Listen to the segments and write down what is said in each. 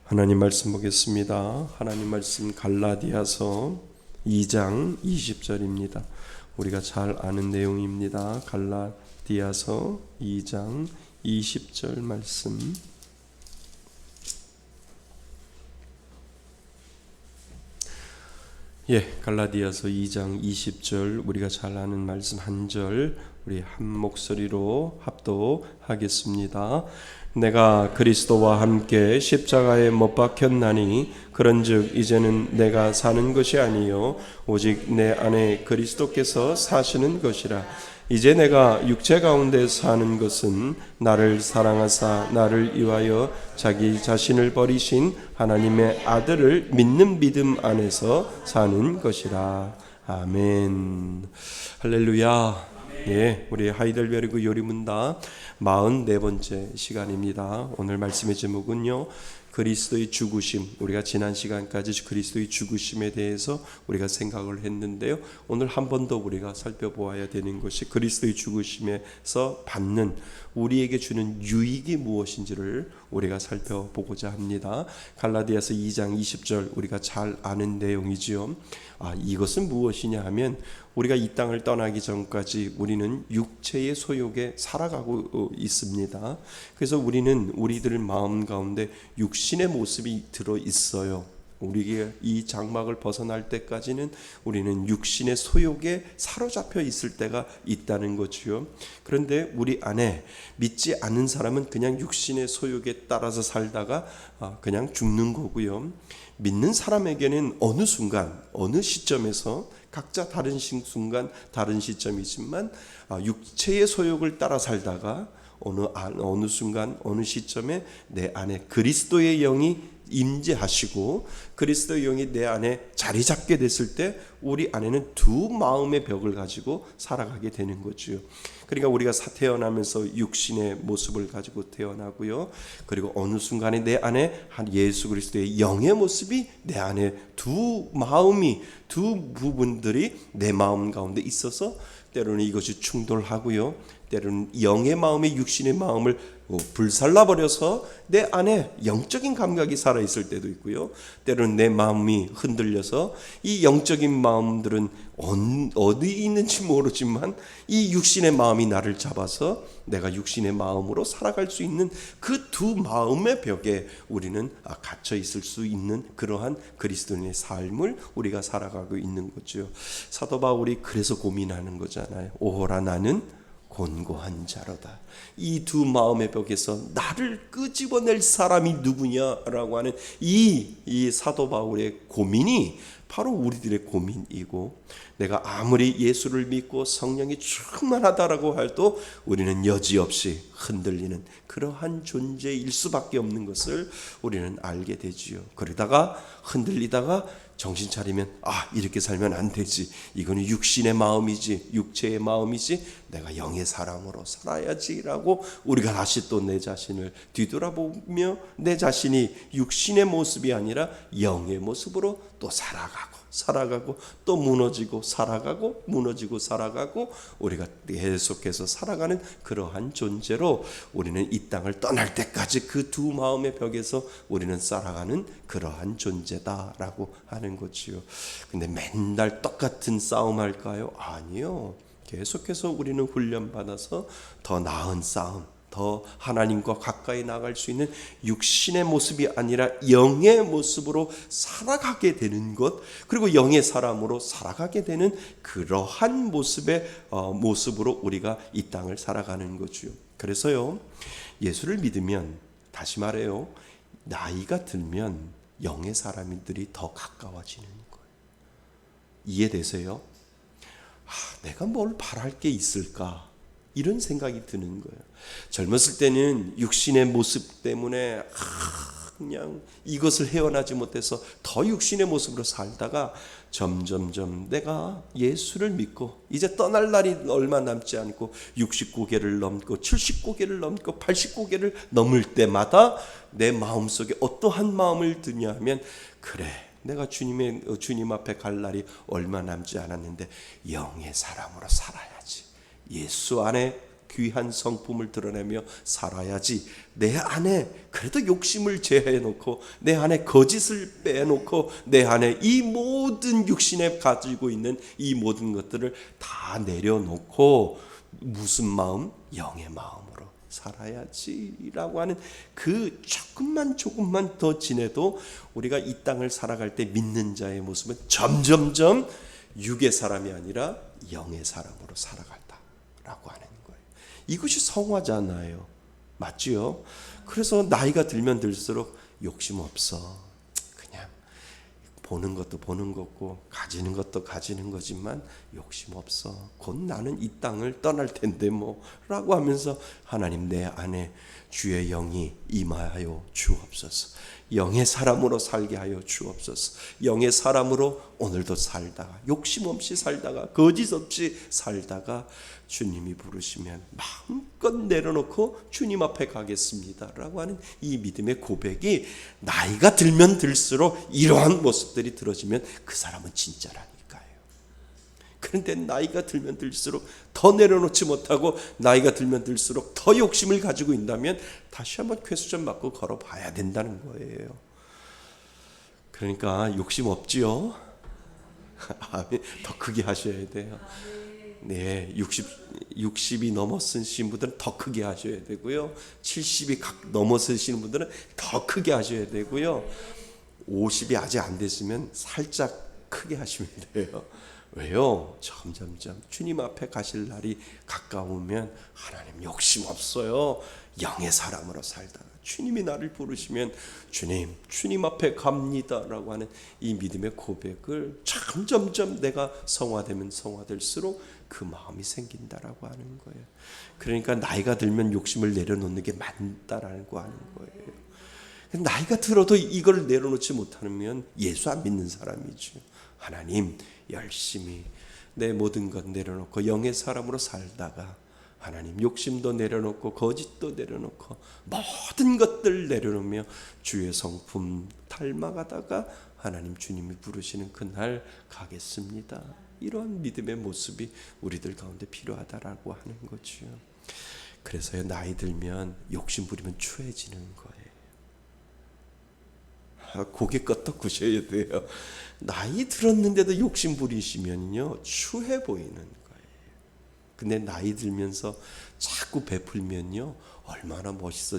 하나님 말씀 보겠습니다. 하나님 말씀 갈라디아서 2장 20절입니다. 우리가 잘 아는 내용입니다. 갈라디아서 2장 20절 말씀. 갈라디아서 2장 20절 우리가 잘 아는 말씀 한 절 우리 한 목소리로 합독하겠습니다. 내가 그리스도와 함께 십자가에 못 박혔나니 그런즉 이제는 내가 사는 것이 아니요 오직 내 안에 그리스도께서 사시는 것이라. 이제 내가 육체 가운데 사는 것은 나를 사랑하사 나를 위하여 자기 자신을 버리신 하나님의 아들을 믿는 믿음 안에서 사는 것이라. 아멘. 할렐루야. 우리 하이델베르그 요리문답 44번째 시간입니다. 오늘 말씀의 제목은요, 그리스도의 죽으심. 우리가 지난 시간까지 그리스도의 죽으심에 대해서 우리가 생각을 했는데요, 오늘 한 번 더 우리가 살펴보아야 되는 것이 그리스도의 죽으심에서 받는 우리에게 주는 유익이 무엇인지를 우리가 살펴보고자 합니다. 갈라디아서 2장 20절 우리가 잘 아는 내용이지요. 이것은 무엇이냐 하면, 우리가 이 땅을 떠나기 전까지 우리는 육체의 소욕에 살아가고 있습니다. 그래서 우리는 우리들 마음 가운데 육신의 모습이 들어 있어요. 우리가 이 장막을 벗어날 때까지는 우리는 육신의 소욕에 사로잡혀 있을 때가 있다는 거지요. 그런데 우리 안에 믿지 않는 사람은 그냥 육신의 소욕에 따라서 살다가 그냥 죽는 거고요. 믿는 사람에게는 어느 순간 어느 시점에서 각자 다른 순간 다른 시점이지만 육체의 소욕을 따라 살다가 어느 순간 어느 시점에 내 안에 그리스도의 영이 임재하시고 그리스도의 영이 내 안에 자리 잡게 됐을 때 우리 안에는 두 마음의 벽을 가지고 살아가게 되는 거죠. 그러니까 우리가 태어나면서 육신의 모습을 가지고 태어나고요, 그리고 어느 순간에 내 안에 한 예수 그리스도의 영의 모습이 내 안에 두 부분들이 내 마음 가운데 있어서 때로는 이것이 충돌하고요, 때로는 영의 마음이 육신의 마음을 불살라버려서 내 안에 영적인 감각이 살아있을 때도 있고요, 때로는 내 마음이 흔들려서 이 영적인 마음들은 어디 있는지 모르지만 이 육신의 마음이 나를 잡아서 내가 육신의 마음으로 살아갈 수 있는 그 두 마음의 벽에 우리는 갇혀 있을 수 있는 그러한 그리스도인의 삶을 우리가 살아가고 있는 거죠. 사도 바울이 그래서 고민하는 거잖아요. 오호라 나는 곤고한 자로다. 이 두 마음의 벽에서 나를 끄집어낼 사람이 누구냐라고 하는 이 사도 바울의 고민이 바로 우리들의 고민이고, 내가 아무리 예수를 믿고 성령이 충만하다라고 해도 우리는 여지없이 흔들리는 그러한 존재일 수밖에 없는 것을 우리는 알게 되지요. 그러다가 흔들리다가 정신 차리면 이렇게 살면 안 되지, 이거는 육신의 마음이지, 육체의 마음이지, 내가 영의 사람으로 살아야지라고 우리가 다시 또 내 자신을 뒤돌아보며 내 자신이 육신의 모습이 아니라 영의 모습으로 또 살아가고 또 무너지고 살아가고 무너지고 살아가고 우리가 계속해서 살아가는 그러한 존재로 우리는 이 땅을 떠날 때까지 그 두 마음의 벽에서 우리는 살아가는 그러한 존재다라고 하는 거지요. 근데 맨날 똑같은 싸움 할까요? 아니요. 계속해서 우리는 훈련받아서 더 나은 싸움, 더 하나님과 가까이 나갈 수 있는 육신의 모습이 아니라 영의 모습으로 살아가게 되는 것, 그리고 영의 사람으로 살아가게 되는 그러한 모습으로 우리가 이 땅을 살아가는 거죠. 그래서요, 예수를 믿으면, 다시 말해요, 나이가 들면 영의 사람들이 더 가까워지는 거예요. 이해되세요? 내가 뭘 바랄 게 있을까? 이런 생각이 드는 거예요. 젊었을 때는 육신의 모습 때문에 그냥 이것을 헤어나지 못해서 더 육신의 모습으로 살다가 점점점 내가 예수를 믿고 이제 떠날 날이 얼마 남지 않고 69개를 넘고 79개를 넘고 89개를 넘을 때마다 내 마음속에 어떠한 마음을 드냐 하면, 그래, 내가 주님 앞에 갈 날이 얼마 남지 않았는데 영의 사람으로 살아야지. 예수 안에 귀한 성품을 드러내며 살아야지. 내 안에 그래도 욕심을 제해놓고 내 안에 거짓을 빼놓고 내 안에 이 모든 육신에 가지고 있는 이 모든 것들을 다 내려놓고 무슨 마음? 영의 마음으로 살아야지라고 하는 그 조금만 더 지내도 우리가 이 땅을 살아갈 때 믿는 자의 모습은 점점점 육의 사람이 아니라 영의 사람으로 살아간다라고 하는 거예요. 이것이 성화잖아요. 맞지요? 그래서 나이가 들면 들수록 욕심 없어. 그냥 보는 것도 보는 거고 가지는 것도 가지는 거지만 욕심 없어. 곧 나는 이 땅을 떠날 텐데 라고 하면서 하나님 내 안에 주의 영이 임하여 주옵소서. 영의 사람으로 살게 하여 주옵소서. 영의 사람으로 오늘도 살다가 욕심 없이 살다가 거짓 없이 살다가 주님이 부르시면 마음껏 내려놓고 주님 앞에 가겠습니다 라고 하는 이 믿음의 고백이 나이가 들면 들수록 이러한 모습들이 들어지면 그 사람은 진짜라니까요. 그런데 나이가 들면 들수록 더 내려놓지 못하고 나이가 들면 들수록 더 욕심을 가지고 있다면 다시 한번 쾌수전 맞고 걸어봐야 된다는 거예요. 그러니까 욕심 없지요? 더 크게 하셔야 돼요. 네, 60이 넘었으신 분들은 더 크게 하셔야 되고요. 70이 넘었으시는 분들은 더 크게 하셔야 되고요. 50이 아직 안 됐으면 살짝 크게 하시면 돼요. 왜요? 점점점 주님 앞에 가실 날이 가까우면 하나님 욕심 없어요. 영의 사람으로 살다가 주님이 나를 부르시면 주님 앞에 갑니다라고 하는 이 믿음의 고백을 점점점 내가 성화되면 성화될수록 그 마음이 생긴다라고 하는 거예요. 그러니까 나이가 들면 욕심을 내려놓는 게 맞다라고 하는 거예요. 나이가 들어도 이걸 내려놓지 못하면 예수 안 믿는 사람이죠. 하나님 열심히 내 모든 것 내려놓고 영의 사람으로 살다가 하나님 욕심도 내려놓고 거짓도 내려놓고 모든 것들 내려놓으며 주의 성품 닮아가다가 하나님 주님이 부르시는 그날 가겠습니다. 이러한 믿음의 모습이 우리들 가운데 필요하다라고 하는 거죠. 그래서요, 나이 들면 욕심 부리면 추해지는 거예요. 고개 끄덕이셔야 돼요. 나이 들었는데도 욕심 부리시면요 추해 보이는 거예요. 근데 나이 들면서 자꾸 베풀면요 얼마나 멋있어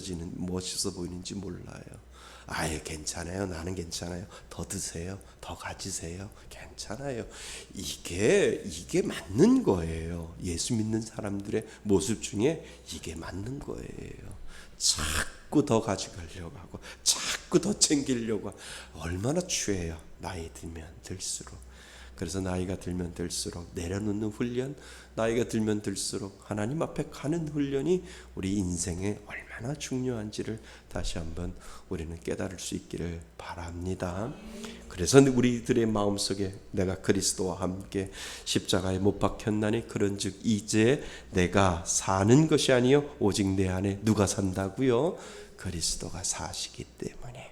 보이는지 몰라요. 아예 괜찮아요. 나는 괜찮아요. 더 드세요. 더 가지세요. 괜찮아요. 이게 맞는 거예요. 예수 믿는 사람들의 모습 중에 이게 맞는 거예요. 자꾸 더 가져가려고 하고 자꾸 더 챙기려고 하고 얼마나 취해요. 나이 들면 들수록. 그래서 나이가 들면 들수록 내려놓는 훈련, 나이가 들면 들수록 하나님 앞에 가는 훈련이 우리 인생에 얼마나 중요한지를 다시 한번 우리는 깨달을 수 있기를 바랍니다. 그래서 우리들의 마음속에 내가 그리스도와 함께 십자가에 못 박혔나니 그런즉 이제 내가 사는 것이 아니요 오직 내 안에 누가 산다고요? 그리스도가 사시기 때문에.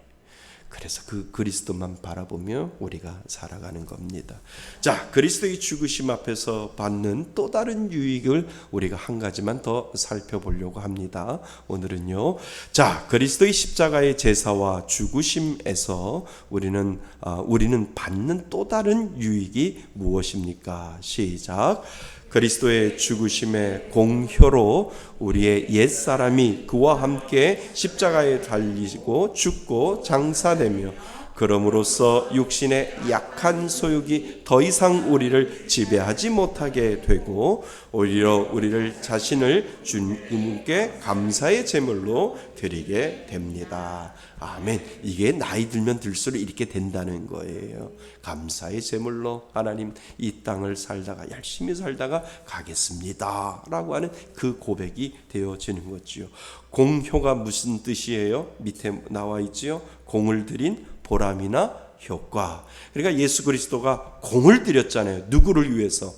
그래서 그 그리스도만 바라보며 우리가 살아가는 겁니다. 자, 그리스도의 죽으심 앞에서 받는 또 다른 유익을 우리가 한 가지만 더 살펴보려고 합니다. 오늘은요. 자, 그리스도의 십자가의 제사와 죽으심에서 우리는 받는 또 다른 유익이 무엇입니까? 시작. 그리스도의 죽으심의 공효로 우리의 옛사람이 그와 함께 십자가에 달리고 죽고 장사되며 그럼으로써 육신의 약한 소욕이 더 이상 우리를 지배하지 못하게 되고 오히려 우리를 자신을 주님께 감사의 제물로 드리게 됩니다. 아멘. 이게 나이 들면 들수록 이렇게 된다는 거예요. 감사의 제물로 하나님 이 땅을 살다가 열심히 살다가 가겠습니다 라고 하는 그 고백이 되어지는 거지요. 공효가 무슨 뜻이에요? 밑에 나와 있지요. 공을 들인 보람이나 효과. 그러니까 예수 그리스도가 공을 들였잖아요. 누구를 위해서?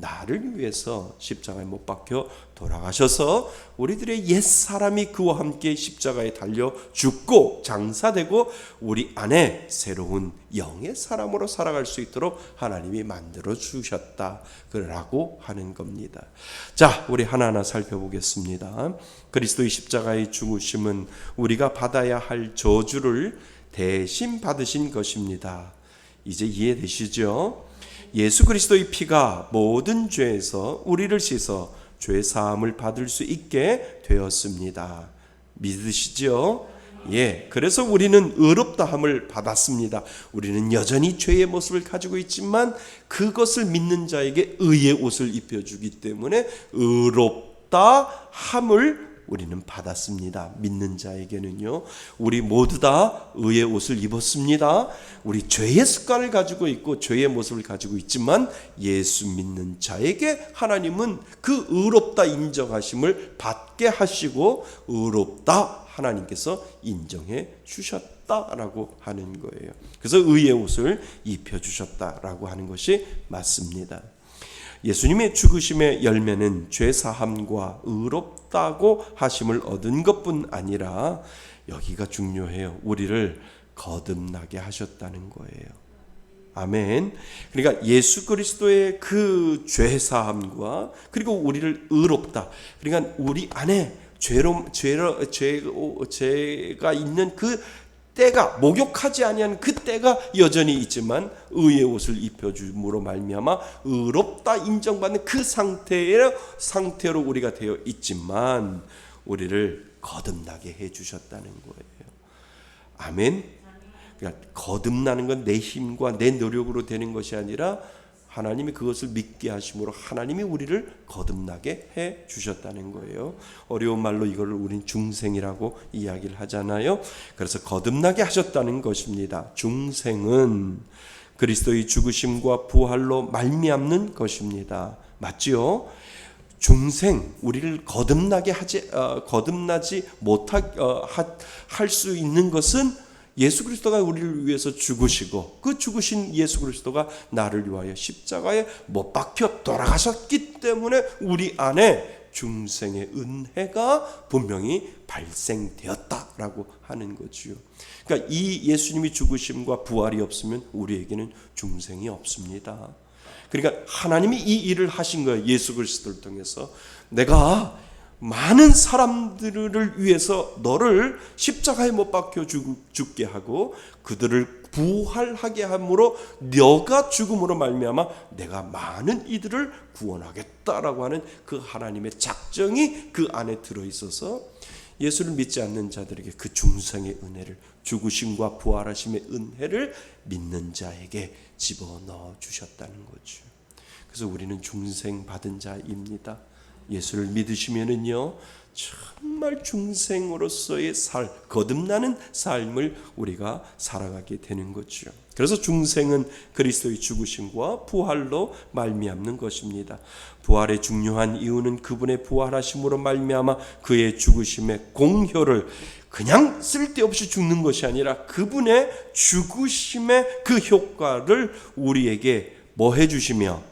나를 위해서 십자가에 못 박혀 돌아가셔서 우리들의 옛 사람이 그와 함께 십자가에 달려 죽고 장사되고 우리 안에 새로운 영의 사람으로 살아갈 수 있도록 하나님이 만들어 주셨다라고 하는 겁니다. 자, 우리 하나하나 살펴보겠습니다. 그리스도의 십자가의 죽으심은 우리가 받아야 할 저주를 대신 받으신 것입니다. 이제 이해되시죠? 예수 그리스도의 피가 모든 죄에서 우리를 씻어 죄 사함을 받을 수 있게 되었습니다. 믿으시죠? 예, 그래서 우리는 의롭다함을 받았습니다. 우리는 여전히 죄의 모습을 가지고 있지만 그것을 믿는 자에게 의의 옷을 입혀주기 때문에 의롭다함을 우리는 받았습니다. 믿는 자에게는요. 우리 모두 다 의의 옷을 입었습니다. 우리 죄의 습관을 가지고 있고 죄의 모습을 가지고 있지만 예수 믿는 자에게 하나님은 그 의롭다 인정하심을 받게 하시고 의롭다 하나님께서 인정해 주셨다라고 하는 거예요. 그래서 의의 옷을 입혀주셨다라고 하는 것이 맞습니다. 예수님의 죽으심의 열매는 죄사함과 의롭다고 하심을 얻은 것뿐 아니라 여기가 중요해요. 우리를 거듭나게 하셨다는 거예요. 아멘. 그러니까 예수 그리스도의 그 죄사함과 그리고 우리를 의롭다. 그러니까 우리 안에 죄가 있는 그 때가 목욕하지 아니한 그 때가 여전히 있지만 의의 옷을 입혀줌으로 말미암아 의롭다 인정받는 그 상태로 우리가 되어 있지만 우리를 거듭나게 해주셨다는 거예요. 아멘. 그러니까 거듭나는 건 내 힘과 내 노력으로 되는 것이 아니라 하나님이 그것을 믿게 하심으로 하나님이 우리를 거듭나게 해 주셨다는 거예요. 어려운 말로 이걸 우린 중생이라고 이야기를 하잖아요. 그래서 거듭나게 하셨다는 것입니다. 중생은 그리스도의 죽으심과 부활로 말미암는 것입니다. 맞지요? 중생, 우리를 거듭나지 못하게 할 수 있는 것은 예수 그리스도가 우리를 위해서 죽으시고 그 죽으신 예수 그리스도가 나를 위하여 십자가에 못 박혀 돌아가셨기 때문에 우리 안에 중생의 은혜가 분명히 발생되었다라고 하는 거지요. 그러니까 이 예수님이 죽으심과 부활이 없으면 우리에게는 중생이 없습니다. 그러니까 하나님이 이 일을 하신 거예요. 예수 그리스도를 통해서 내가 많은 사람들을 위해서 너를 십자가에 못 박혀 죽게 하고 그들을 부활하게 함으로 너가 죽음으로 말미암아 내가 많은 이들을 구원하겠다라고 하는 그 하나님의 작정이 그 안에 들어있어서 예수를 믿지 않는 자들에게 그 중생의 은혜를 죽으심과 부활하심의 은혜를 믿는 자에게 집어넣어 주셨다는 거죠. 그래서 우리는 중생 받은 자입니다. 예수를 믿으시면은요 정말 중생으로서의 거듭나는 삶을 우리가 살아가게 되는 거죠. 그래서 중생은 그리스도의 죽으심과 부활로 말미암는 것입니다. 부활의 중요한 이유는 그분의 부활하심으로 말미암아 그의 죽으심의 공효를 그냥 쓸데없이 죽는 것이 아니라 그분의 죽으심의 그 효과를 우리에게 뭐 해주시며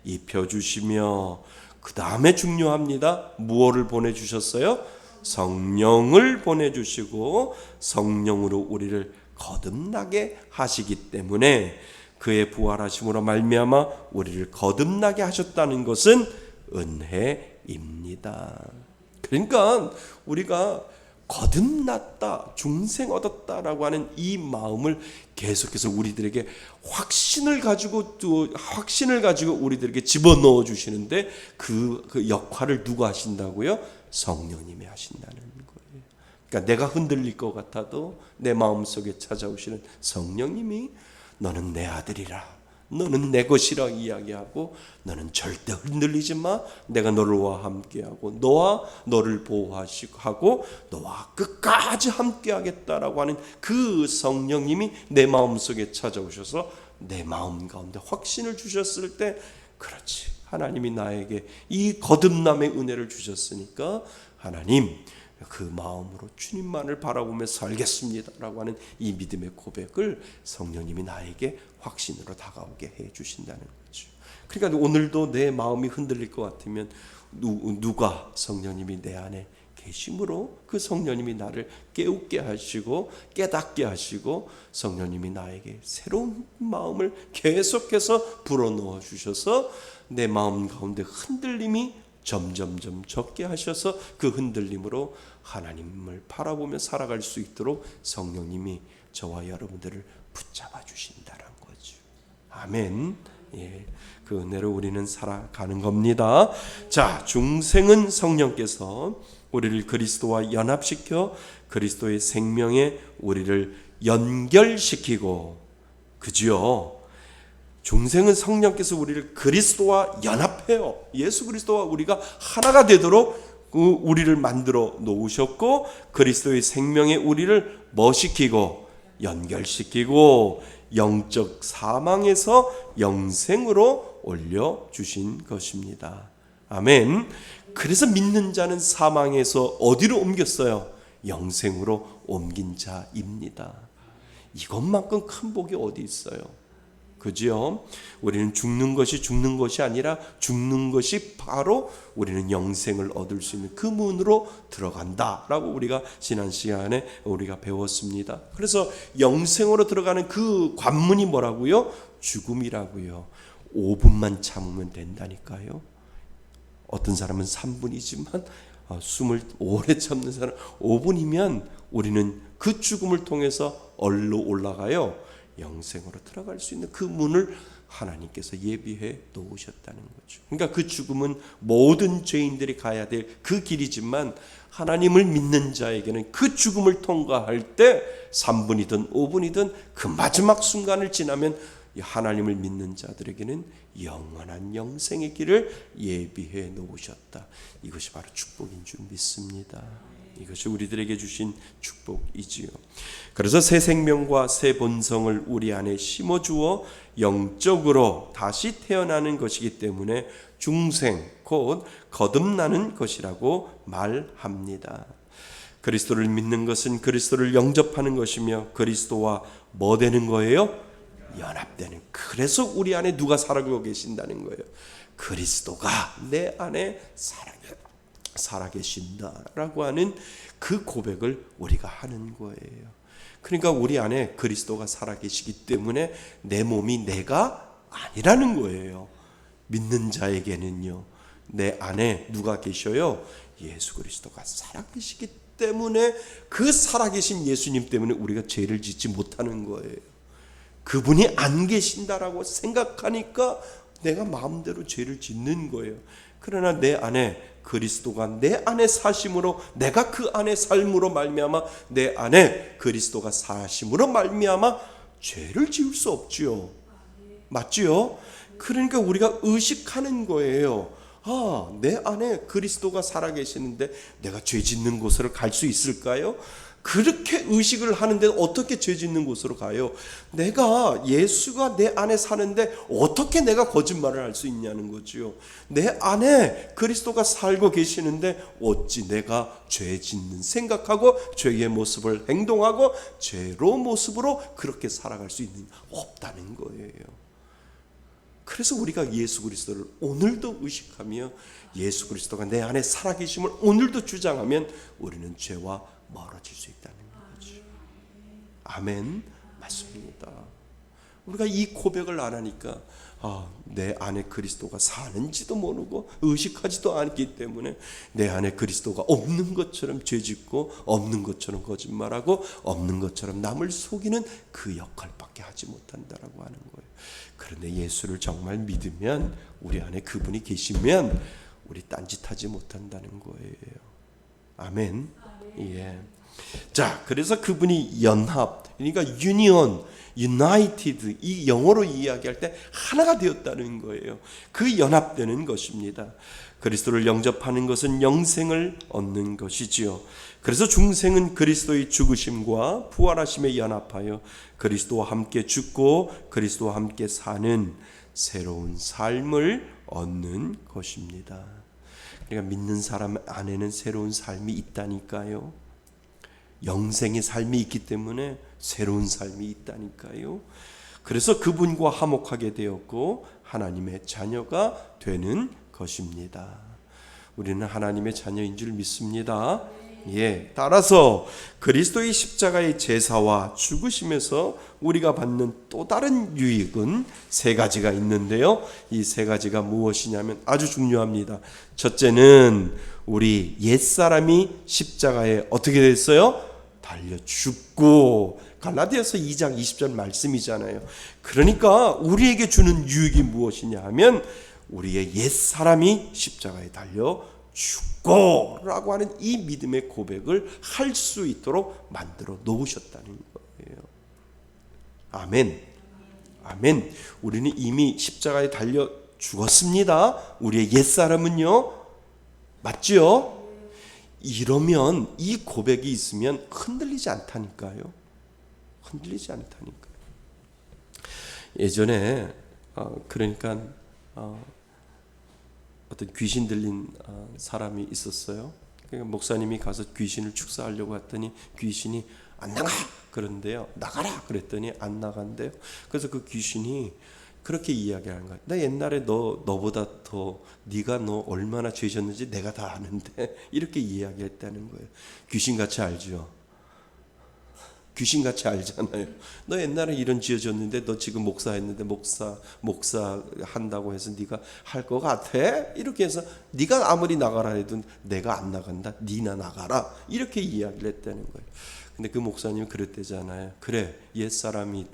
입혀주시며 그 다음에 중요합니다. 무엇을 보내주셨어요? 성령을 보내주시고 성령으로 우리를 거듭나게 하시기 때문에 그의 부활하심으로 말미암아 우리를 거듭나게 하셨다는 것은 은혜입니다. 그러니까 우리가 거듭났다, 중생 얻었다라고 하는 이 마음을 계속해서 우리들에게 확신을 가지고 우리들에게 집어넣어 주시는데 그 역할을 누가 하신다고요? 성령님이 하신다는 거예요. 그러니까 내가 흔들릴 것 같아도 내 마음속에 찾아오시는 성령님이 너는 내 아들이라, 너는 내 것이라 이야기하고 너는 절대 흔들리지 마. 내가 너와 함께하고 너를 보호하고 너와 끝까지 함께하겠다라고 하는 그 성령님이 내 마음속에 찾아오셔서 내 마음 가운데 확신을 주셨을 때 그렇지. 하나님이 나에게 이 거듭남의 은혜를 주셨으니까 하나님 그 마음으로 주님만을 바라보며 살겠습니다라고 하는 이 믿음의 고백을 성령님이 나에게 확신으로 다가오게 해 주신다는 거죠. 그러니까 오늘도 내 마음이 흔들릴 것 같으면 누가 성령님이 내 안에 계심으로 그 성령님이 나를 깨우게 하시고 깨닫게 하시고 성령님이 나에게 새로운 마음을 계속해서 불어넣어 주셔서 내 마음 가운데 흔들림이 점점점 적게 하셔서 그 흔들림으로 하나님을 바라보며 살아갈 수 있도록 성령님이 저와 여러분들을 붙잡아 주신다는 거죠. 아멘. 예, 그 은혜로 우리는 살아가는 겁니다. 자, 중생은 성령께서 우리를 그리스도와 연합시켜 그리스도의 생명에 우리를 연결시키고, 그지요? 중생은 성령께서 우리를 그리스도와 연합해요. 예수 그리스도와 우리가 하나가 되도록 우리를 만들어 놓으셨고, 그리스도의 생명에 우리를 뭐 시키고 연결시키고 영적 사망에서 영생으로 올려주신 것입니다. 아멘. 그래서 믿는 자는 사망에서 어디로 옮겼어요? 영생으로 옮긴 자입니다. 이것만큼 큰 복이 어디 있어요? 그죠? 우리는 죽는 것이 아니라 죽는 것이 바로 우리는 영생을 얻을 수 있는 그 문으로 들어간다라고 우리가 지난 시간에 우리가 배웠습니다. 그래서 영생으로 들어가는 그 관문이 뭐라고요? 죽음이라고요. 5분만 참으면 된다니까요. 어떤 사람은 3분이지만 숨을 오래 참는 사람 5분이면 우리는 그 죽음을 통해서 얼로 올라가요. 영생으로 들어갈 수 있는 그 문을 하나님께서 예비해 놓으셨다는 거죠. 그러니까 그 죽음은 모든 죄인들이 가야 될 그 길이지만 하나님을 믿는 자에게는 그 죽음을 통과할 때 3분이든 5분이든 그 마지막 순간을 지나면 하나님을 믿는 자들에게는 영원한 영생의 길을 예비해 놓으셨다. 이것이 바로 축복인 줄 믿습니다. 이것이 우리들에게 주신 축복이지요. 그래서 새 생명과 새 본성을 우리 안에 심어주어 영적으로 다시 태어나는 것이기 때문에 중생, 곧 거듭나는 것이라고 말합니다. 그리스도를 믿는 것은 그리스도를 영접하는 것이며 그리스도와 뭐 되는 거예요? 연합되는. 그래서 우리 안에 누가 살아가고 계신다는 거예요. 그리스도가 내 안에 살아계신다라고 하는 그 고백을 우리가 하는 거예요. 그러니까 우리 안에 그리스도가 살아계시기 때문에 내 몸이 내가 아니라는 거예요. 믿는 자에게는요, 내 안에 누가 계셔요? 예수 그리스도가 살아계시기 때문에 그 살아계신 예수님 때문에 우리가 죄를 짓지 못하는 거예요. 그분이 안 계신다라고 생각하니까 내가 마음대로 죄를 짓는 거예요. 그러나 내 안에 그리스도가 내 안에 사심으로, 내가 그 안에 삶으로 말미암아 내 안에 그리스도가 사심으로 말미암아 죄를 지을 수 없지요. 맞지요? 그러니까 우리가 의식하는 거예요. 내 안에 그리스도가 살아계시는데 내가 죄 짓는 곳으로 갈 수 있을까요? 그렇게 의식을 하는데 어떻게 죄 짓는 곳으로 가요? 내가 예수가 내 안에 사는데 어떻게 내가 거짓말을 할 수 있냐는 거지요. 내 안에 그리스도가 살고 계시는데 어찌 내가 죄 짓는 생각하고 죄의 모습을 행동하고 죄로 모습으로 그렇게 살아갈 수 있는 없다는 거예요. 그래서 우리가 예수 그리스도를 오늘도 의식하며 예수 그리스도가 내 안에 살아계심을 오늘도 주장하면 우리는 죄와 멀어질 수 있다는 거죠. 아멘. 맞습니다. 우리가 이 고백을 안 하니까 내 안에 그리스도가 사는지도 모르고 의식하지도 않기 때문에 내 안에 그리스도가 없는 것처럼 죄짓고 없는 것처럼 거짓말하고 없는 것처럼 남을 속이는 그 역할밖에 하지 못한다라고 하는 거예요. 그런데 예수를 정말 믿으면, 우리 안에 그분이 계시면 우리 딴짓하지 못한다는 거예요. 아멘. 예. 자, 그래서 그분이 연합, 그러니까 유니온, 유나이티드, 이 영어로 이야기할 때 하나가 되었다는 거예요. 그 연합되는 것입니다. 그리스도를 영접하는 것은 영생을 얻는 것이지요. 그래서 중생은 그리스도의 죽으심과 부활하심에 연합하여 그리스도와 함께 죽고 그리스도와 함께 사는 새로운 삶을 얻는 것입니다. 그러니까 믿는 사람 안에는 새로운 삶이 있다니까요. 영생의 삶이 있기 때문에 새로운 삶이 있다니까요. 그래서 그분과 화목하게 되었고 하나님의 자녀가 되는 것입니다. 우리는 하나님의 자녀인 줄 믿습니다. 따라서 그리스도의 십자가의 제사와 죽으심에서 우리가 받는 또 다른 유익은 세 가지가 있는데요. 이 세 가지가 무엇이냐면 아주 중요합니다. 첫째는 우리 옛사람이 십자가에 어떻게 됐어요? 달려 죽고, 갈라디아서 2장 20절 말씀이잖아요. 그러니까 우리에게 주는 유익이 무엇이냐 하면 우리의 옛사람이 십자가에 달려 죽고 라고 하는 이 믿음의 고백을 할 수 있도록 만들어 놓으셨다는 거예요. 아멘. 아멘. 우리는 이미 십자가에 달려 죽었습니다. 우리의 옛사람은요. 맞죠? 이러면 이 고백이 있으면 흔들리지 않다니까요. 흔들리지 않다니까요. 예전에 그러니까 어떤 귀신 들린 사람이 있었어요. 그러니까 목사님이 가서 귀신을 축사하려고 했더니 귀신이 안 나가 그런데요. 나가라 그랬더니 안 나간대요. 그래서 그 귀신이 그렇게 이야기하는 거야. 나 옛날에 너보다 더 네가 너 얼마나 죄졌는지 내가 다 아는데 이렇게 이야기했다는 거예요. 귀신같이 알죠. 귀신같이 알잖아요. 너 옛날에 이런 지어졌는데 너 지금 목사했는데 목사 한다고 해서 네가 할 것 같아? 이렇게 해서 네가 아무리 나가라 해도 내가 안 나간다. 네나 나가라. 이렇게 이야기를 했다는 거예요. 근데 그 목사님이 그랬대잖아요. 그래, 옛사람이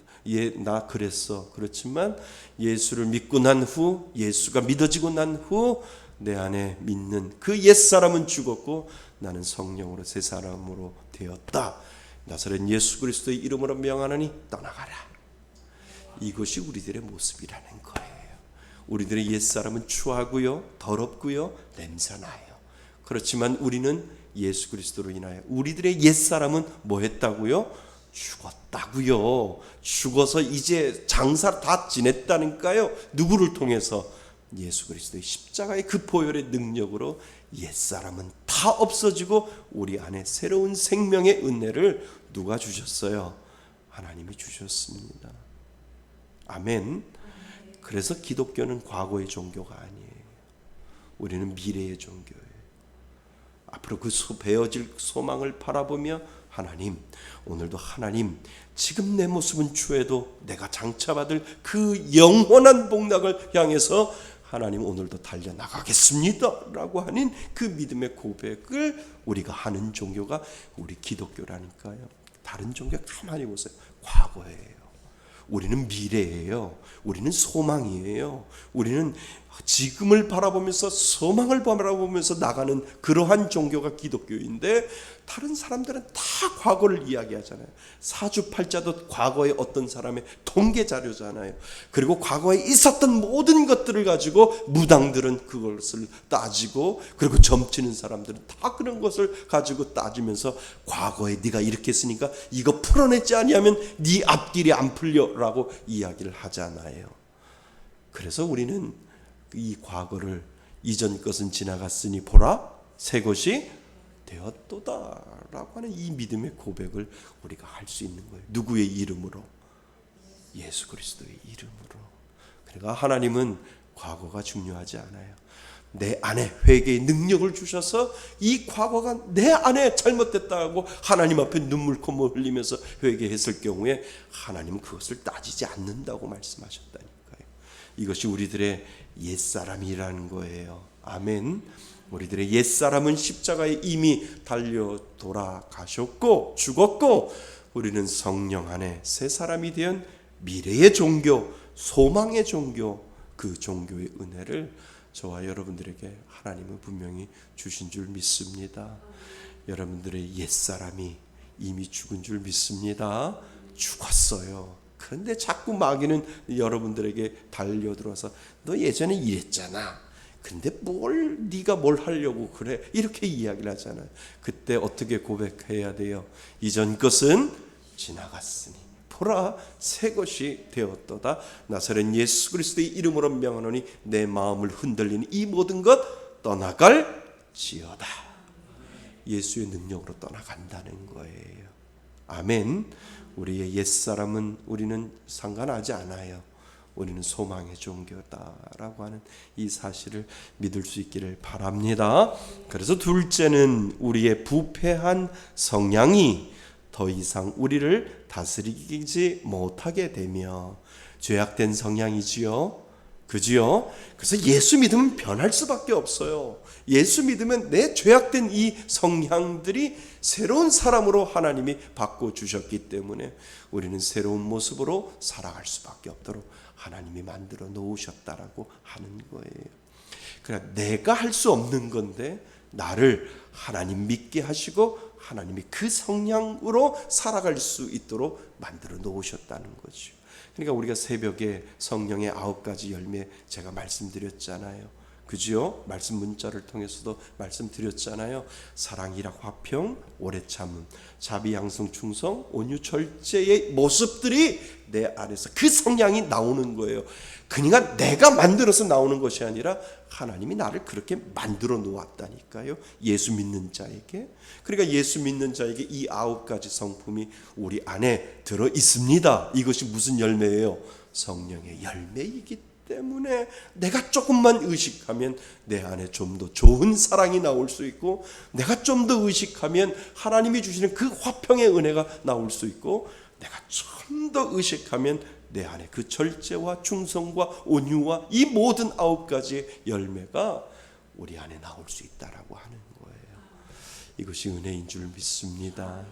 나 그랬어. 그렇지만 예수를 믿고 난 후, 예수가 믿어지고 난 후 내 안에 믿는 그 옛사람은 죽었고 나는 성령으로 새 사람으로 되었다. 나사렛 예수 그리스도의 이름으로 명하노니 떠나가라. 이것이 우리들의 모습이라는 거예요. 우리들의 옛사람은 추하고요, 더럽고요, 냄새나요. 그렇지만 우리는 예수 그리스도로 인하여 우리들의 옛사람은 뭐 했다고요? 죽었다고요. 죽어서 이제 장사 다 지냈다니까요. 누구를 통해서? 예수 그리스도의 십자가의 그 보혈의 능력으로 옛사람은 다 없어지고 우리 안에 새로운 생명의 은혜를 누가 주셨어요? 하나님이 주셨습니다. 아멘. 그래서 기독교는 과거의 종교가 아니에요. 우리는 미래의 종교예요. 앞으로 그 베어질 소망을 바라보며 하나님, 오늘도 하나님, 지금 내 모습은 추해도 내가 장차받을 그 영원한 복락을 향해서 하나님 오늘도 달려나가겠습니다 라고 하는 그 믿음의 고백을 우리가 하는 종교가 우리 기독교라니까요. 다른 종교 가만히 보세요. 과거예요. 우리는 미래예요. 우리는 소망이에요. 우리는 지금을 바라보면서 소망을 바라보면서 나가는 그러한 종교가 기독교인데 다른 사람들은 다 과거를 이야기하잖아요. 사주팔자도 과거의 어떤 사람의 통계 자료잖아요. 그리고 과거에 있었던 모든 것들을 가지고 무당들은 그것을 따지고 그리고 점치는 사람들은 다 그런 것을 가지고 따지면서 과거에 네가 이렇게 했으니까 이거 풀어냈지 아니하면 네 앞길이 안 풀려라고 이야기를 하잖아요. 그래서 우리는 이 과거를 이전 것은 지나갔으니 보라 새 것이 되었도다라고 하는 이 믿음의 고백을 우리가 할 수 있는 거예요. 누구의 이름으로? 예수 그리스도의 이름으로. 그러니까 하나님은 과거가 중요하지 않아요. 내 안에 회개의 능력을 주셔서 이 과거가 내 안에 잘못됐다고 하나님 앞에 눈물 콧물 흘리면서 회개했을 경우에 하나님은 그것을 따지지 않는다고 말씀하셨다니까요. 이것이 우리들의 옛사람이라는 거예요. 아멘. 우리들의 옛사람은 십자가에 이미 달려 돌아가셨고 죽었고 우리는 성령 안에 새 사람이 된 미래의 종교, 소망의 종교, 그 종교의 은혜를 저와 여러분들에게 하나님은 분명히 주신 줄 믿습니다. 여러분들의 옛사람이 이미 죽은 줄 믿습니다. 죽었어요. 그런데 자꾸 마귀는 여러분들에게 달려들어서 너 예전에 이랬잖아. 근데 네가 뭘 하려고 그래? 이렇게 이야기를 하잖아요. 그때 어떻게 고백해야 돼요? 이전 것은 지나갔으니 보라 새 것이 되었도다. 나사렛 예수 그리스도의 이름으로 명하노니 내 마음을 흔들리는 이 모든 것 떠나갈 떠날지어다. 예수의 능력으로 떠나간다는 거예요. 아멘. 우리의 옛사람은 우리는 상관하지 않아요. 우리는 소망의 종교다라고 하는 이 사실을 믿을 수 있기를 바랍니다. 그래서 둘째는 우리의 부패한 성향이 더 이상 우리를 다스리지 못하게 되며, 죄악된 성향이지요. 그지요? 그래서 예수 믿으면 변할 수밖에 없어요. 예수 믿으면 내 죄악된 이 성향들이 새로운 사람으로 하나님이 바꿔주셨기 때문에 우리는 새로운 모습으로 살아갈 수밖에 없도록 하나님이 만들어 놓으셨다라고 하는 거예요. 그러니까 내가 할 수 없는 건데 나를 하나님 믿게 하시고 하나님이 그 성향으로 살아갈 수 있도록 만들어 놓으셨다는 거죠. 그러니까 우리가 새벽에 성령의 9가지 열매 제가 말씀드렸잖아요. 그죠? 말씀 문자를 통해서도 말씀드렸잖아요. 사랑이라 화평, 오래 참음, 자비, 양성, 충성, 온유, 절제의 모습들이 내 안에서 그 성향이 나오는 거예요. 그러니까 내가 만들어서 나오는 것이 아니라 하나님이 나를 그렇게 만들어 놓았다니까요. 예수 믿는 자에게. 그러니까 예수 믿는 자에게 이 9가지 성품이 우리 안에 들어 있습니다. 이것이 무슨 열매예요? 성령의 열매이기 때문에 내가 조금만 의식하면 내 안에 좀 더 좋은 사랑이 나올 수 있고, 내가 좀 더 의식하면 하나님이 주시는 그 화평의 은혜가 나올 수 있고, 내가 좀 더 의식하면 내 안에 그 절제와 충성과 온유와 이 모든 9가지의 열매가 우리 안에 나올 수 있다라고 하는 거예요. 이것이 은혜인 줄 믿습니다.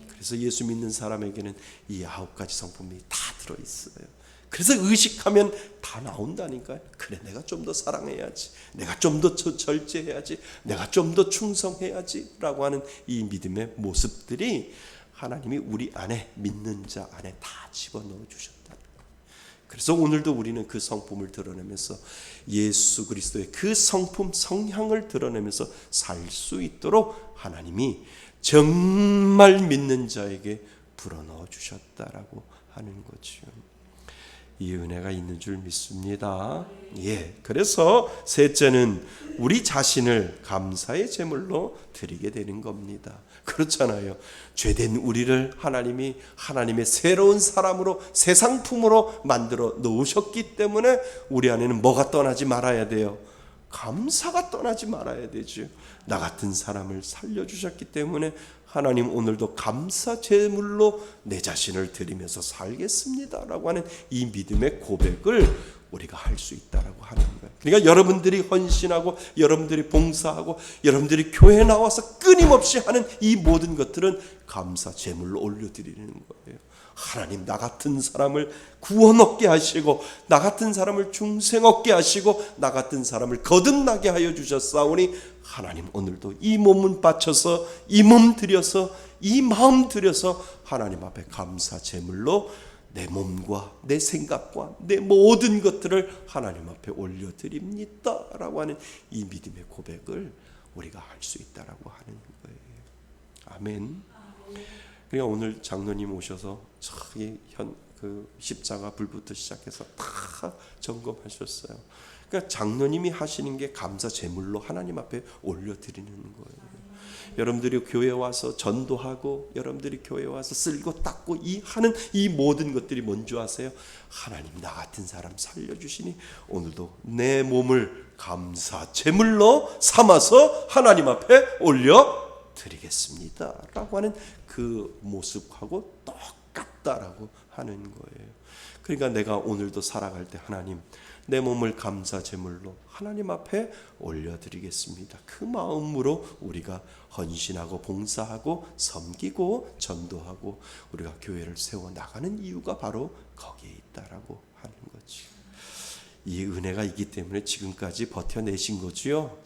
그래서 예수 믿는 사람에게는 이 9가지 성품이 다 들어있어요. 그래서 의식하면 다 나온다니까요. 그래, 내가 좀 더 사랑해야지, 내가 좀 더 절제해야지, 내가 좀 더 충성해야지 라고 하는 이 믿음의 모습들이 하나님이 우리 안에, 믿는 자 안에 다 집어넣어 주셨다. 그래서 오늘도 우리는 그 성품을 드러내면서 예수 그리스도의 그 성품, 성향을 드러내면서 살 수 있도록 하나님이 정말 믿는 자에게 불어넣어 주셨다라고 하는 거죠. 이 은혜가 있는 줄 믿습니다. 예, 그래서 셋째는 우리 자신을 감사의 제물로 드리게 되는 겁니다. 그렇잖아요. 죄된 우리를 하나님이 하나님의 새로운 사람으로, 새 상품으로 만들어 놓으셨기 때문에 우리 안에는 뭐가 떠나지 말아야 돼요? 감사가 떠나지 말아야 되죠. 나 같은 사람을 살려주셨기 때문에 하나님 오늘도 감사 제물로 내 자신을 드리면서 살겠습니다라고 하는 이 믿음의 고백을 우리가 할 수 있다라고 하는 거예요. 그러니까 여러분들이 헌신하고 여러분들이 봉사하고 여러분들이 교회에 나와서 끊임없이 하는 이 모든 것들은 감사 제물로 올려드리는 거예요. 하나님, 나 같은 사람을 구원 얻게 하시고 나 같은 사람을 중생 얻게 하시고 나 같은 사람을 거듭나게 하여 주셨사오니 하나님 오늘도 이 몸은 바쳐서 이 몸 들여서 이 마음 들여서 하나님 앞에 감사 제물로 내 몸과 내 생각과 내 모든 것들을 하나님 앞에 올려드립니다 라고 하는 이 믿음의 고백을 우리가 할 수 있다라고 하는 거예요. 아멘. 그러니까 오늘 장로님 오셔서 그 십자가 불부터 시작해서 다 점검하셨어요. 그러니까 장로님이 하시는 게 감사 제물로 하나님 앞에 올려드리는 거예요. 여러분들이 교회 와서 전도하고 여러분들이 교회 와서 쓸고 닦고 하는 이 모든 것들이 뭔지 아세요? 하나님, 나 같은 사람 살려주시니 오늘도 내 몸을 감사 제물로 삼아서 하나님 앞에 올려드리겠습니다 라고 하는 그 모습하고 똑같다라고 하는 거예요. 그러니까 내가 오늘도 살아갈 때 하나님, 내 몸을 감사 제물로 하나님 앞에 올려드리겠습니다. 그 마음으로 우리가 헌신하고 봉사하고 섬기고 전도하고 우리가 교회를 세워나가는 이유가 바로 거기에 있다라고 하는 거지. 이 은혜가 있기 때문에 지금까지 버텨내신 거지요.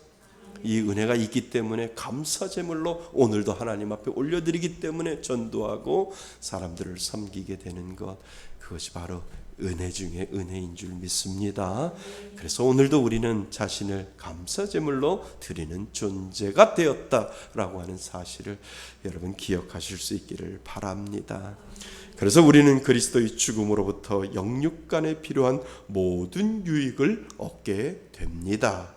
이 은혜가 있기 때문에 감사 제물로 오늘도 하나님 앞에 올려드리기 때문에 전도하고 사람들을 섬기게 되는 것, 그것이 바로 은혜 중에 은혜인 줄 믿습니다. 그래서 오늘도 우리는 자신을 감사 제물로 드리는 존재가 되었다라고 하는 사실을 여러분 기억하실 수 있기를 바랍니다. 그래서 우리는 그리스도의 죽음으로부터 영육간에 필요한 모든 유익을 얻게 됩니다.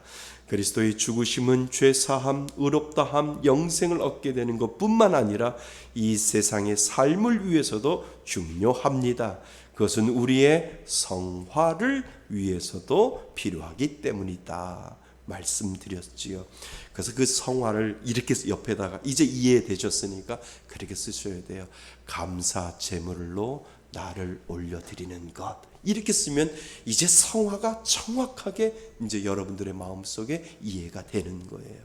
그리스도의 죽으심은 죄사함, 의롭다함, 영생을 얻게 되는 것뿐만 아니라 이 세상의 삶을 위해서도 중요합니다. 그것은 우리의 성화를 위해서도 필요하기 때문이다 말씀드렸지요. 그래서 그 성화를 이렇게 옆에다가 이제 이해되셨으니까 그렇게 쓰셔야 돼요. 감사 제물로 나를 올려드리는 것. 이렇게 쓰면 이제 성화가 정확하게 이제 여러분들의 마음속에 이해가 되는 거예요.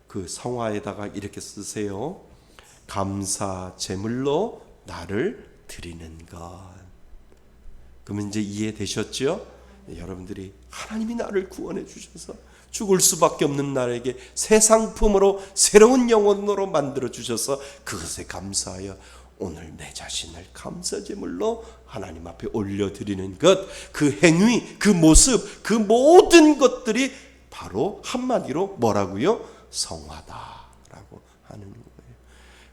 그 성화에다가 이렇게 쓰세요. 감사 제물로 나를 드리는 것. 그러면 이제 이해되셨죠? 여러분들이 하나님이 나를 구원해 주셔서 죽을 수밖에 없는 나에게 새 상품으로 새로운 영혼으로 만들어 주셔서 그것에 감사하여 오늘 내 자신을 감사제물로 하나님 앞에 올려드리는 것, 그 행위, 그 모습, 그 모든 것들이 바로 한마디로 뭐라고요? 성화다라고 하는 거예요.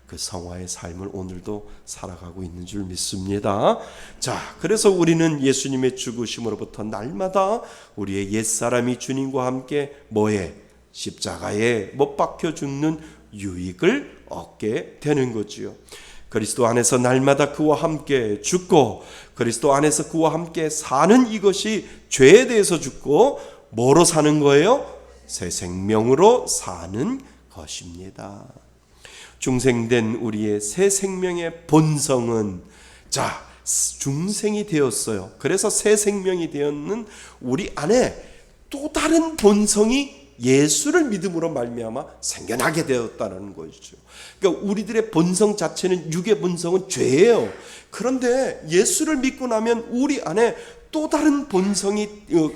그 성화의 삶을 오늘도 살아가고 있는 줄 믿습니다. 자, 그래서 우리는 예수님의 죽으심으로부터 날마다 우리의 옛사람이 주님과 함께 뭐에? 십자가에 못 박혀 죽는 유익을 얻게 되는 거지요. 그리스도 안에서 날마다 그와 함께 죽고 그리스도 안에서 그와 함께 사는 이것이 죄에 대해서 죽고 뭐로 사는 거예요? 새 생명으로 사는 것입니다. 중생된 우리의 새 생명의 본성은 자, 중생이 되었어요. 그래서 새 생명이 되었는 우리 안에 또 다른 본성이 예수를 믿음으로 말미암아 생겨나게 되었다는 것이죠. 그러니까 우리들의 본성 자체는 육의 본성은 죄예요. 그런데 예수를 믿고 나면 우리 안에 또 다른 본성이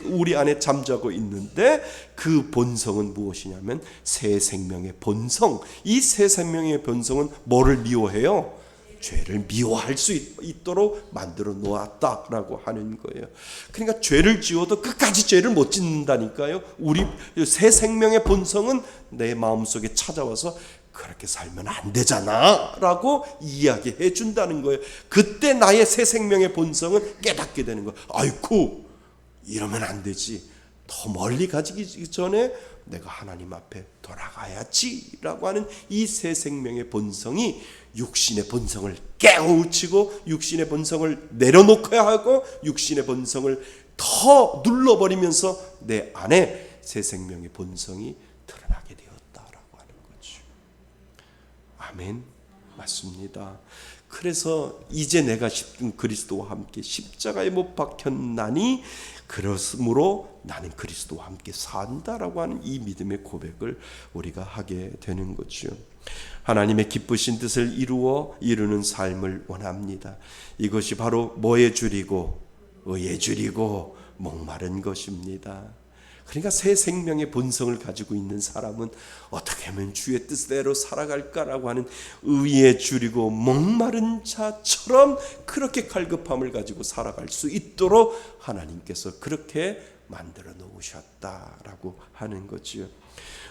우리 안에 잠자고 있는데 그 본성은 무엇이냐면 새 생명의 본성. 이 새 생명의 본성은 뭐를 미워해요? 죄를 미워할 수 있도록 만들어 놓았다라고 하는 거예요. 그러니까 죄를 지어도 끝까지 죄를 못 짓는다니까요. 우리 새 생명의 본성은 내 마음속에 찾아와서 그렇게 살면 안 되잖아 라고 이야기해 준다는 거예요. 그때 나의 새 생명의 본성은 깨닫게 되는 거예요. 아이쿠, 이러면 안 되지. 더 멀리 가기 전에 내가 하나님 앞에 돌아가야지 라고 하는 이 새 생명의 본성이 육신의 본성을 깨우치고 육신의 본성을 내려놓아야 하고 육신의 본성을 더 눌러버리면서 내 안에 새 생명의 본성이 드러나게 되었다라고 하는 거죠. 아멘. 맞습니다. 그래서 이제 내가 그리스도와 함께 십자가에 못 박혔나니 그러므로 나는 그리스도와 함께 산다라고 하는 이 믿음의 고백을 우리가 하게 되는 거죠. 하나님의 기쁘신 뜻을 이루는 삶을 원합니다. 이것이 바로 뭐의 줄이고 의의 줄이고 목마른 것입니다. 그러니까 새 생명의 본성을 가지고 있는 사람은 어떻게 하면 주의 뜻대로 살아갈까라고 하는 의에 줄이고 목마른 자처럼 그렇게 갈급함을 가지고 살아갈 수 있도록 하나님께서 그렇게 만들어 놓으셨다라고 하는 거지요.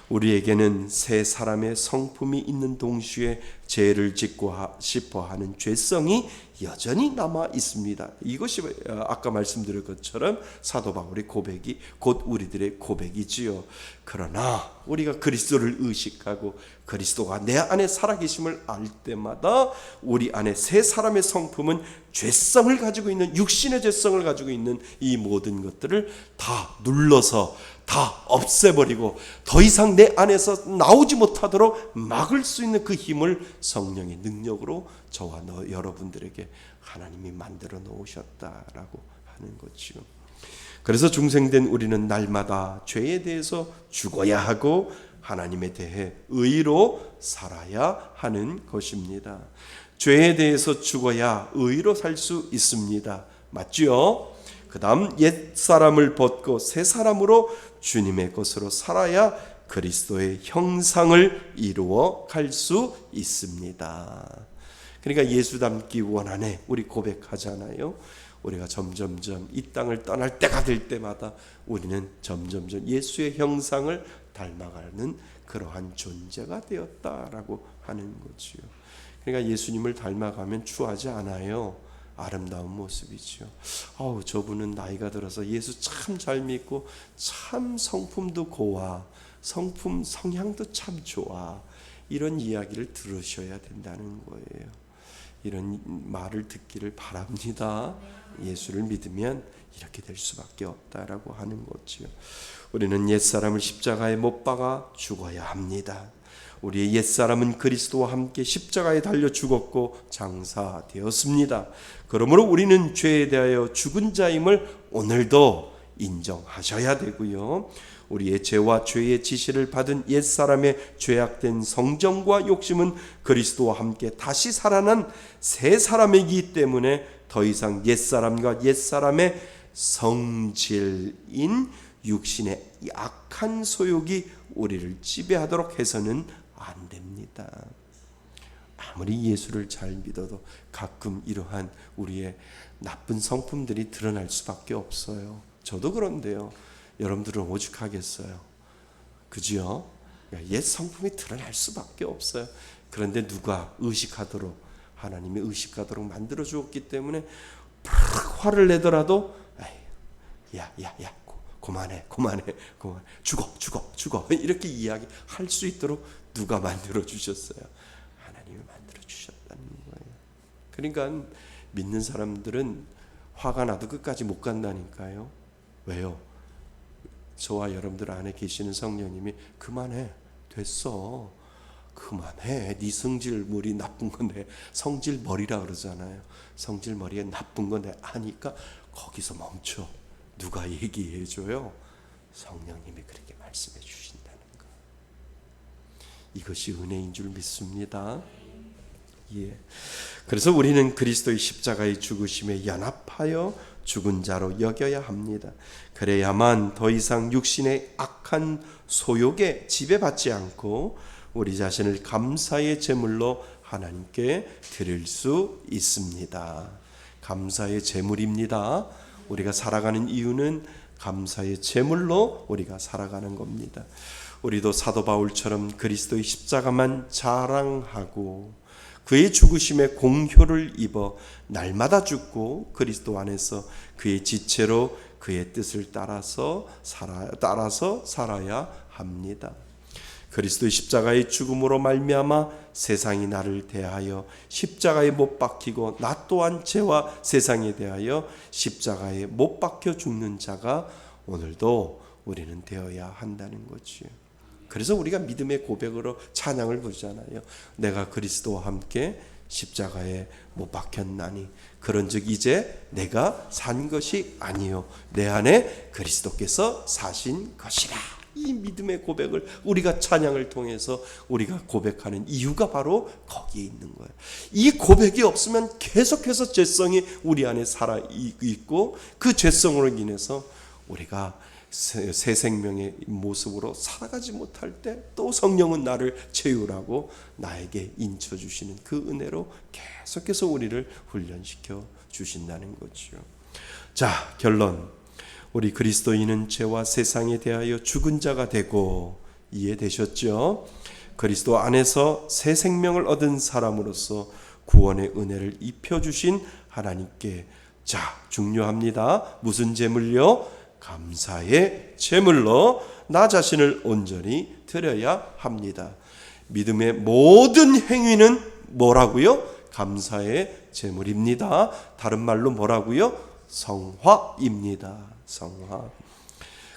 우리에게는 새 사람의 성품이 있는 동시에 죄를 짓고 싶어 하는 죄성이 여전히 남아 있습니다. 이것이 아까 말씀드린 것처럼 사도 바울의 고백이 곧 우리들의 고백이지요. 그러나 우리가 그리스도를 의식하고 그리스도가 내 안에 살아계심을 알 때마다 우리 안에 새 사람의 성품은 죄성을 가지고 있는 육신의 죄성을 가지고 있는 이 모든 것들을 다 눌러서 다 없애버리고 더 이상 내 안에서 나오지 못하도록 막을 수 있는 그 힘을 성령의 능력으로 저와 여러분들에게 하나님이 만들어 놓으셨다라고 하는 거죠. 그래서 중생된 우리는 날마다 죄에 대해서 죽어야 하고 하나님에 대해 의로 살아야 하는 것입니다. 죄에 대해서 죽어야 의로 살 수 있습니다. 맞죠? 그 다음 옛사람을 벗고 새 사람으로 주님의 것으로 살아야 그리스도의 형상을 이루어 갈 수 있습니다. 그러니까 예수 닮기 원하네 우리 고백하잖아요. 우리가 점점점 이 땅을 떠날 때가 될 때마다 우리는 점점점 예수의 형상을 닮아가는 그러한 존재가 되었다라고 하는 거지요. 그러니까 예수님을 닮아가면 추하지 않아요. 아름다운 모습이죠. 저분은 나이가 들어서 예수 참 잘 믿고 참 성품도 고와, 성향도 참 좋아. 이런 이야기를 들으셔야 된다는 거예요. 이런 말을 듣기를 바랍니다. 예수를 믿으면 이렇게 될 수밖에 없다라고 하는 거지요. 우리는 옛사람을 십자가에 못 박아 죽어야 합니다. 우리의 옛사람은 그리스도와 함께 십자가에 달려 죽었고 장사되었습니다. 그러므로 우리는 죄에 대하여 죽은 자임을 오늘도 인정하셔야 되고요. 우리의 죄와 죄의 지시를 받은 옛사람의 죄악된 성정과 욕심은 그리스도와 함께 다시 살아난 새 사람이기 때문에 더 이상 옛사람과 옛사람의 성질인 육신의 악한 소욕이 우리를 지배하도록 해서는 안 됩니다. 아무리 예수를 잘 믿어도 가끔 이러한 우리의 나쁜 성품들이 드러날 수밖에 없어요. 저도 그런데요. 여러분들은 오죽하겠어요. 그죠? 옛 성품이 드러날 수밖에 없어요. 그런데 누가 의식하도록, 하나님이 의식하도록 만들어 주었기 때문에 화를 내더라도 야 그만해 죽어 이렇게 이야기할 수 있도록 누가 만들어 주셨어요? 하나님이 만들어 주셨다는 거예요. 그러니까 믿는 사람들은 화가 나도 끝까지 못 간다니까요. 왜요? 저와 여러분들 안에 계시는 성령님이 그만해, 됐어, 그만해, 네 성질머리 나쁜 건데, 성질머리라 그러잖아요. 성질머리에 나쁜 건데 아니까 거기서 멈춰. 누가 얘기해줘요? 성령님이 그렇게 말씀해 주신다는 거. 이것이 은혜인 줄 믿습니다. 예. 그래서 우리는 그리스도의 십자가의 죽으심에 연합하여 죽은 자로 여겨야 합니다. 그래야만 더 이상 육신의 악한 소욕에 지배받지 않고 우리 자신을 감사의 제물로 하나님께 드릴 수 있습니다. 감사의 제물입니다. 우리가 살아가는 이유는 감사의 제물로 우리가 살아가는 겁니다. 우리도 사도 바울처럼 그리스도의 십자가만 자랑하고 그의 죽으심에 공효를 입어 날마다 죽고 그리스도 안에서 그의 지체로 그의 뜻을 따라서 살아야 합니다. 그리스도의 십자가의 죽음으로 말미암아 세상이 나를 대하여 십자가에 못 박히고 나 또한 죄와 세상에 대하여 십자가에 못 박혀 죽는 자가 오늘도 우리는 되어야 한다는 거지요. 그래서 우리가 믿음의 고백으로 찬양을 부르잖아요. 내가 그리스도와 함께 십자가에 못 박혔나니 그런즉 이제 내가 산 것이 아니요 내 안에 그리스도께서 사신 것이라. 이 믿음의 고백을 우리가 찬양을 통해서 우리가 고백하는 이유가 바로 거기에 있는 거예요. 이 고백이 없으면 계속해서 죄성이 우리 안에 살아 있고 그 죄성으로 인해서 우리가 새 생명의 모습으로 살아가지 못할 때 또 성령은 나를 채우라고 나에게 인쳐주시는 그 은혜로 계속해서 우리를 훈련시켜 주신다는 거죠. 자, 결론. 우리 그리스도인은 죄와 세상에 대하여 죽은 자가 되고, 이해되셨죠? 그리스도 안에서 새 생명을 얻은 사람으로서 구원의 은혜를 입혀주신 하나님께, 자, 중요합니다. 무슨 제물요? 감사의 제물로 나 자신을 온전히 드려야 합니다. 믿음의 모든 행위는 뭐라고요? 감사의 제물입니다. 다른 말로 뭐라고요? 성화입니다. 성화.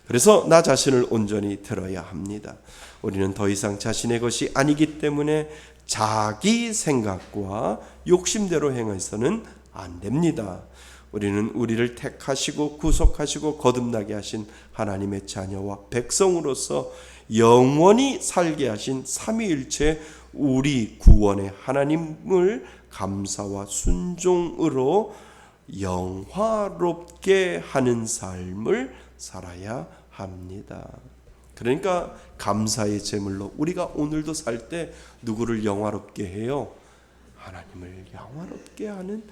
그래서 나 자신을 온전히 드려야 합니다. 우리는 더 이상 자신의 것이 아니기 때문에 자기 생각과 욕심대로 행해서는 안 됩니다. 우리는 우리를 택하시고 구속하시고 거듭나게 하신 하나님의 자녀와 백성으로서 영원히 살게 하신 삼위일체 우리 구원의 하나님을 감사와 순종으로 영화롭게 하는 삶을 살아야 합니다. 그러니까 감사의 제물로 우리가 오늘도 살 때 누구를 영화롭게 해요? 하나님을 영화롭게 하는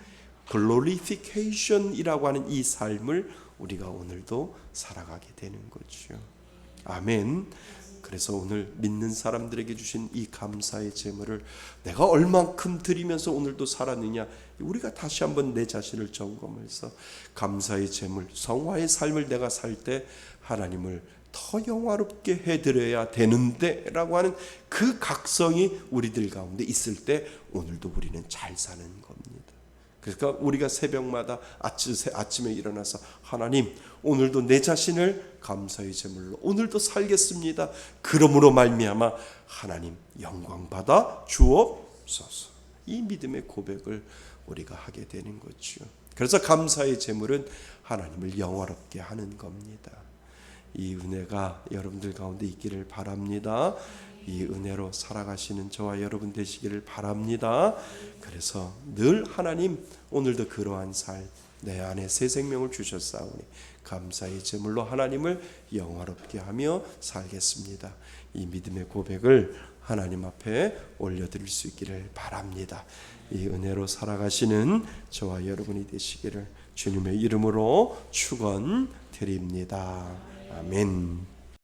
글로리피케이션이라고 하는 이 삶을 우리가 오늘도 살아가게 되는 거죠. 아멘. 그래서 오늘 믿는 사람들에게 주신 이 감사의 제물을 내가 얼만큼 드리면서 오늘도 살았느냐, 우리가 다시 한번 내 자신을 점검해서 감사의 제물, 성화의 삶을 내가 살 때 하나님을 더 영화롭게 해드려야 되는데 라고 하는 그 각성이 우리들 가운데 있을 때 오늘도 우리는 잘 사는 겁니다. 그러니까 우리가 새벽마다 아침에 일어나서 하나님, 오늘도 내 자신을 감사의 제물로 오늘도 살겠습니다. 그러므로 말미암아 하나님 영광 받아 주옵소서. 이 믿음의 고백을 우리가 하게 되는 거죠. 그래서 감사의 제물은 하나님을 영화롭게 하는 겁니다. 이 은혜가 여러분들 가운데 있기를 바랍니다. 이 은혜로 살아가시는 저와 여러분 되시기를 바랍니다. 그래서 늘 하나님, 오늘도 그러한 삶 내 안에 새 생명을 주셨사오니 감사의 제물로 하나님을 영화롭게 하며 살겠습니다. 이 믿음의 고백을 하나님 앞에 올려드릴 수 있기를 바랍니다. 이 은혜로 살아가시는 저와 여러분이 되시기를 주님의 이름으로 축원드립니다. 아멘.